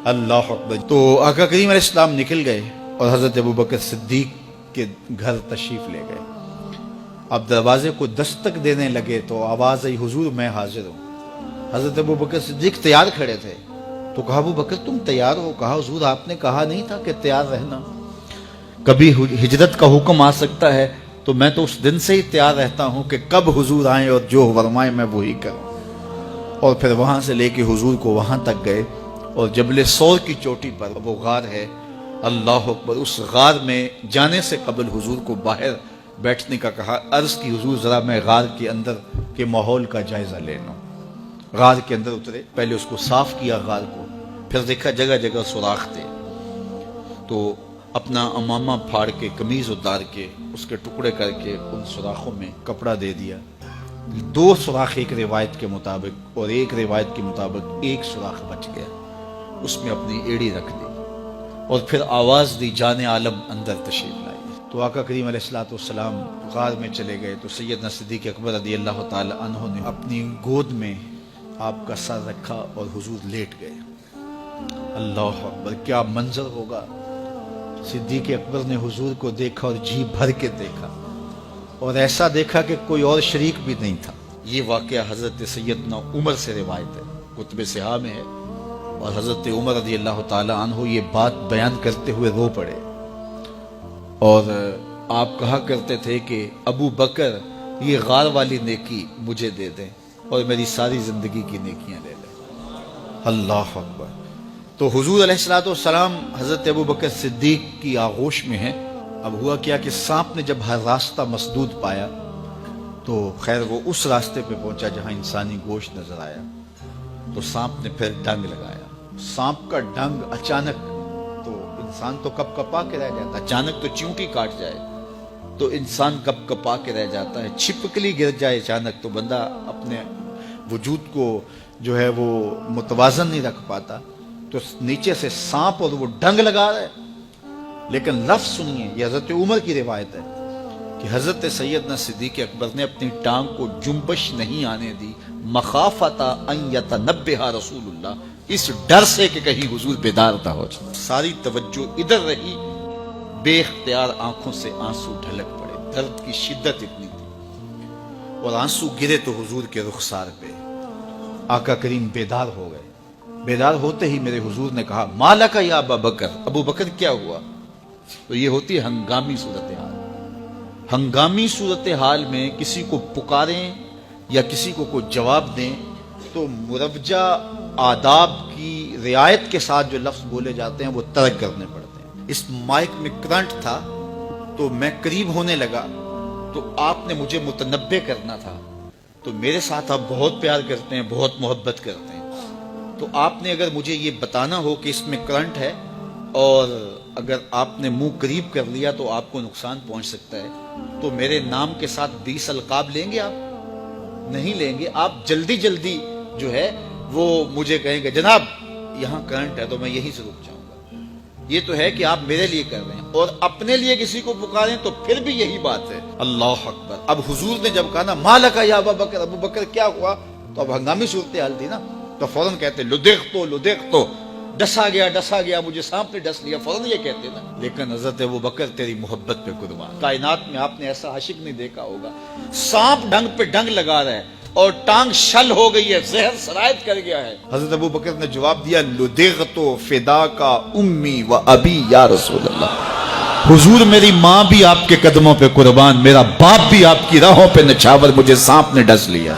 اللہ اکبر۔ تو آقا کریم علیہ السلام نکل گئے اور حضرت ابوبکر صدیق کے گھر تشریف لے گئے۔ اب دروازے کو دستک دینے لگے تو آواز آئی، حضور میں حاضر ہوں۔ حضرت ابوبکر صدیق تیار کھڑے تھے تو کہا، ابوبکر تم تیار ہو؟ کہا، حضور آپ نے کہا نہیں تھا کہ تیار رہنا؟ کبھی ہجرت کا حکم آ سکتا ہے تو میں تو اس دن سے ہی تیار رہتا ہوں کہ کب حضور آئیں اور جو فرمائیں میں وہی کروں۔ اور پھر وہاں سے لے کے حضور کو وہاں تک گئے اور جبل سور کی چوٹی پر وہ غار ہے، اللہ اکبر، اس غار میں جانے سے قبل حضور کو باہر بیٹھنے کا کہا۔ عرض کی، حضور ذرا میں غار کے اندر کے ماحول کا جائزہ لے لوں۔ غار کے اندر اترے، پہلے اس کو صاف کیا غار کو، پھر دیکھا جگہ جگہ سوراخ تھے، تو اپنا امامہ پھاڑ کے قمیض اتار کے اس کے ٹکڑے کر کے ان سوراخوں میں کپڑا دے دیا۔ 2 سوراخ ایک روایت کے مطابق اور ایک روایت کے مطابق 1 سوراخ بچ گیا، اس میں اپنی ایڑی رکھ دی اور پھر آواز دی، جان عالم اندر تشریف لائی۔ تو آقا کریم علیہ السلام غار میں چلے گئے تو سیدنا صدیق اکبر رضی اللہ تعالی عنہ نے اپنی گود میں آپ کا سر رکھا اور حضور لیٹ گئے۔ اللہ اکبر، کیا منظر ہوگا! صدیق اکبر نے حضور کو دیکھا اور جی بھر کے دیکھا اور ایسا دیکھا کہ کوئی اور شریک بھی نہیں تھا۔ یہ واقعہ حضرت سیدنا عمر سے روایت ہے، کتب صحاح میں ہے، اور حضرت عمر رضی اللہ تعالی عنہ یہ بات بیان کرتے ہوئے رو پڑے اور آپ کہا کرتے تھے کہ ابو بکر یہ غار والی نیکی مجھے دے دیں اور میری ساری زندگی کی نیکیاں لے لیں۔ اللہ اکبر۔ تو حضور علیہ السلام حضرت ابو بکر صدیق کی آغوش میں ہیں۔ اب ہوا کیا کہ سانپ نے جب ہر راستہ مسدود پایا تو خیر وہ اس راستے پہ پہنچا جہاں انسانی گوشت نظر آیا، تو سانپ نے پھر ڈنگ لگایا۔ سانپ کا ڈنگ اچانک، تو انسان تو کپ کپا کے رہ جاتا ہے، اچانک تو چیونٹی کاٹ جائے تو انسان کپ کپا کے رہ جاتا ہے، چھپکلی گر جائے اچانک تو بندہ اپنے وجود کو جو ہے وہ متوازن نہیں رکھ پاتا۔ تو نیچے سے سانپ اور وہ ڈنگ لگا رہا ہے، لیکن لفظ سنیے، یہ حضرت عمر کی روایت ہے کہ حضرت سیدنا صدیق اکبر نے اپنی ٹانگ کو جنبش نہیں آنے دی، مخافتا ان یتنبہ رسول اللہ، اس ڈر سے کہ کہیں حضور بیدار نہ ہو جائے۔ ساری توجہ ادھر رہی، بے اختیار آنکھوں سے آنسو ڈھلک پڑے، درد کی شدت اتنی تھی اور آنسو گرے تو حضور کے رخسار پہ۔ آقا کریم بیدار ہو گئے۔ بیدار ہوتے ہی میرے حضور نے کہا، مالک یا ابا بکر، ابو بکر کیا ہوا؟ تو یہ ہوتی ہے ہنگامی صورتحال۔ ہنگامی صورتحال میں کسی کو پکاریں یا کسی کو کوئی جواب دیں تو مروجہ آداب کی رعایت کے ساتھ جو لفظ بولے جاتے ہیں وہ ترک کرنے پڑتے ہیں۔ اس مائک میں کرنٹ تھا تو میں قریب ہونے لگا تو آپ نے مجھے متنبہ کرنا تھا، تو میرے ساتھ آپ بہت پیار کرتے ہیں، بہت محبت کرتے ہیں، تو آپ نے اگر مجھے یہ بتانا ہو کہ اس میں کرنٹ ہے اور اگر آپ نے منہ قریب کر لیا تو آپ کو نقصان پہنچ سکتا ہے، تو میرے نام کے ساتھ 20 القاب لیں گے؟ آپ نہیں لیں گے، آپ جلدی جلدی جو ہے وہ مجھے کہیں گے جناب یہاں کرنٹ ہے، تو میں یہیں سے رک جاؤں گا۔ یہ تو ہے کہ آپ میرے لیے کر رہے ہیں، اور اپنے لیے کسی کو پکاریں تو پھر بھی یہی بات ہے۔ اللہ اکبر۔ اب حضور نے جب کہا نا مالک یا ابا بکر، ابو بکر کیا ہوا، تو اب ہنگامی صورتحال تھی نا، تو فوراً کہتے لدغت تو ڈسا گیا مجھے سانپ نے ڈس لیا، فوراً یہ کہتے نا۔ لیکن حضرت ابو بکر تیری محبت پہ قربان، کائنات میں آپ نے ایسا عاشق نہیں دیکھا ہوگا، سانپ ڈنگ پہ ڈنگ لگا رہا ہے اور ٹانگ شل ہو گئی ہے، زہر سرایت کر گیا ہے۔ حضرت ابو بکر نے جواب دیا، لدغت فداک امی و ابی یا رسول اللہ، حضور میری ماں بھی آپ کے قدموں پہ قربان، میرا باپ بھی آپ کی راہوں پہ نچھاور، مجھے سانپ نے ڈس لیا۔